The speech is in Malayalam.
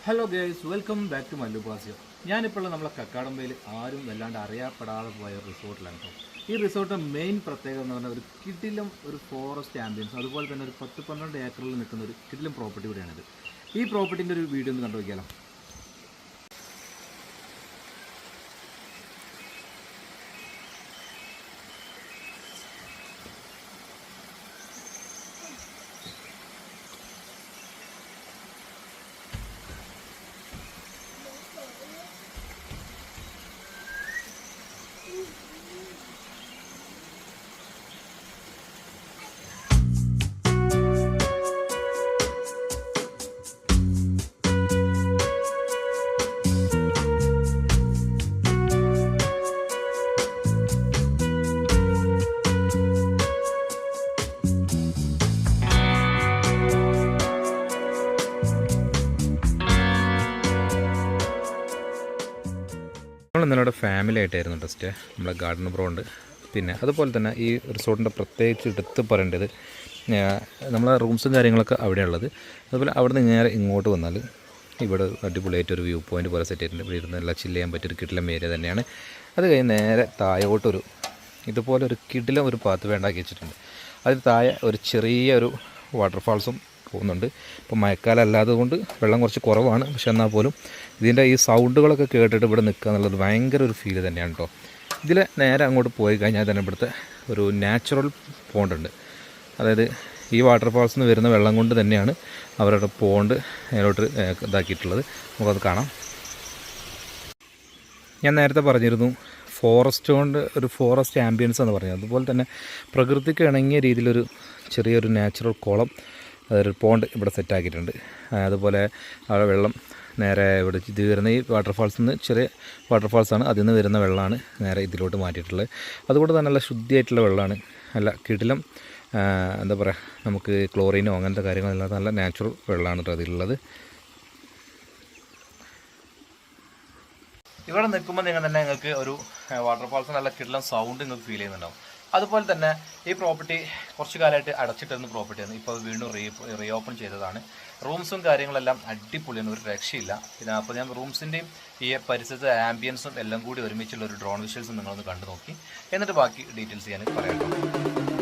Hello guys, welcome back to Mallu പാസിയോ. ഞാനിപ്പോൾ നമ്മളെ കക്കാടമ്പയിൽ ആരും വല്ലാണ്ട് അറിയപ്പെടാതെ പോയ ഒരു റിസോർട്ടിലാണ് കേട്ടോ. ഈ റിസോർട്ടിൻ്റെ മെയിൻ പ്രത്യേകത എന്ന് പറഞ്ഞാൽ ഒരു കിടിലം ഒരു ഫോറസ്റ്റ് ആംബിയൻസ്, അതുപോലെ തന്നെ ഒരു 10-12 ഏക്കറിൽ നിൽക്കുന്ന ഒരു കിടിലം പ്രോപ്പർട്ടി കൂടിയാണിത്. ഈ പ്രോപ്പർട്ടിൻ്റെ ഒരു വീഡിയോ ഒന്ന് കണ്ടു നോക്കിയാലോ. നമ്മൾ ഇന്നലെ ഫാമിലി ആയിട്ടായിരുന്നു ടെസ്റ്റ്. നമ്മളെ ഗാർഡൻ ബ്രോ ഉണ്ട്. പിന്നെ അതുപോലെ തന്നെ ഈ റിസോർട്ടിൻ്റെ പ്രത്യേകിച്ച് എടുത്ത് പറയേണ്ടത് നമ്മളെ റൂംസും കാര്യങ്ങളൊക്കെ അവിടെയുള്ളത്. അതുപോലെ അവിടെ നിന്ന് നേരെ ഇങ്ങോട്ട് വന്നാൽ ഇവിടെ അടിപൊളിയായിട്ടൊരു വ്യൂ പോയിൻറ്റ് പോലെ സെറ്റ് ചെയ്തിട്ടുണ്ട്. ഇവിടെ ഇരുന്ന് എല്ലാം ചില്ല് ചെയ്യാൻ പറ്റിയൊരു കിടിലം ഏരിയ തന്നെയാണ്. അത് കഴിഞ്ഞ് നേരെ താഴോട്ടൊരു ഇതുപോലെ ഒരു കിടിലം ഒരു പാത്ത് വേണ്ടാക്കി വെച്ചിട്ടുണ്ട്. അതിന് താഴെ ഒരു ചെറിയൊരു വാട്ടർഫാൾസും പോകുന്നുണ്ട്. ഇപ്പോൾ മഴക്കാലം അല്ലാതെ കൊണ്ട് വെള്ളം കുറച്ച് കുറവാണ്. പക്ഷെ എന്നാൽ പോലും ഇതിൻ്റെ ഈ സൗണ്ടുകളൊക്കെ കേട്ടിട്ട് ഇവിടെ നിൽക്കുക എന്നുള്ളത് ഭയങ്കര ഒരു ഫീൽ തന്നെയാണ് കേട്ടോ. ഇതിൽ നേരെ അങ്ങോട്ട് പോയി കഴിഞ്ഞാൽ തന്നെ ഇവിടുത്തെ ഒരു നാച്ചുറൽ പോണ്ടുണ്ട്. അതായത് ഈ വാട്ടർഫാൾസിൽ നിന്ന് വരുന്ന വെള്ളം കൊണ്ട് തന്നെയാണ് അവരുടെ പോണ്ട് അതിലോട്ട് ഇതാക്കിയിട്ടുള്ളത്. നമുക്കത് കാണാം. ഞാൻ നേരത്തെ പറഞ്ഞിരുന്നു ഫോറസ്റ്റ് കൊണ്ട് ഒരു ഫോറസ്റ്റ് ആംബിയൻസ് എന്ന് പറഞ്ഞത്. അതുപോലെ തന്നെ പ്രകൃതിക്ക് ഇണങ്ങിയ രീതിയിലൊരു ചെറിയൊരു നാച്ചുറൽ കുളം, അതൊരു പോണ്ട് ഇവിടെ സെറ്റാക്കിയിട്ടുണ്ട്. അതുപോലെ അവിടെ വെള്ളം നേരെ ഇവിടെ ഇത് വരുന്ന ഈ വാട്ടർഫാൾസിൽ നിന്ന് ചെറിയ വാട്ടർഫാൾസാണ്, അതിൽ നിന്ന് വരുന്ന വെള്ളമാണ് നേരെ ഇതിലോട്ട് മാറ്റിയിട്ടുള്ളത്. അതുകൊണ്ട് തന്നെ നല്ല ശുദ്ധിയായിട്ടുള്ള വെള്ളമാണ്. നല്ല കിടിലം എന്താ പറയുക, നമുക്ക് ക്ലോറിനോ അങ്ങനത്തെ കാര്യങ്ങളല്ലാതെ നല്ല നാച്ചുറൽ വെള്ളമാണ് കേട്ടോ അതിലുള്ളത്. ഇവിടെ നിൽക്കുമ്പോൾ നിങ്ങൾക്ക് ഒരു വാട്ടർഫാൾസ് നല്ല കിടിലം സൗണ്ട് നിങ്ങൾക്ക് ഫീൽ ചെയ്യുന്നുണ്ടാവും. അതുപോലെ തന്നെ ഈ പ്രോപ്പർട്ടി കുറച്ച് കാലമായിട്ട് അടച്ചിട്ടിരുന്ന പ്രോപ്പർട്ടിയാണ്. ഇപ്പോൾ വീണ്ടും റീഓപ്പൺ ചെയ്തതാണ്. റൂംസും കാര്യങ്ങളെല്ലാം അടിപൊളിയാണ്, ഒരു രക്ഷയില്ല. പിന്നെ അപ്പോൾ ഞാൻ റൂംസിൻ്റെയും ഈ പരിസരത്തെ ആംബിയൻസും എല്ലാം കൂടി ഒരുമിച്ചുള്ള ഒരു ഡ്രോൺ വിഷ്വൽസും നിങ്ങളൊന്ന് കണ്ടു നോക്കി. എന്നിട്ട് ബാക്കി ഡീറ്റെയിൽസ് ഞാൻ പറയാം.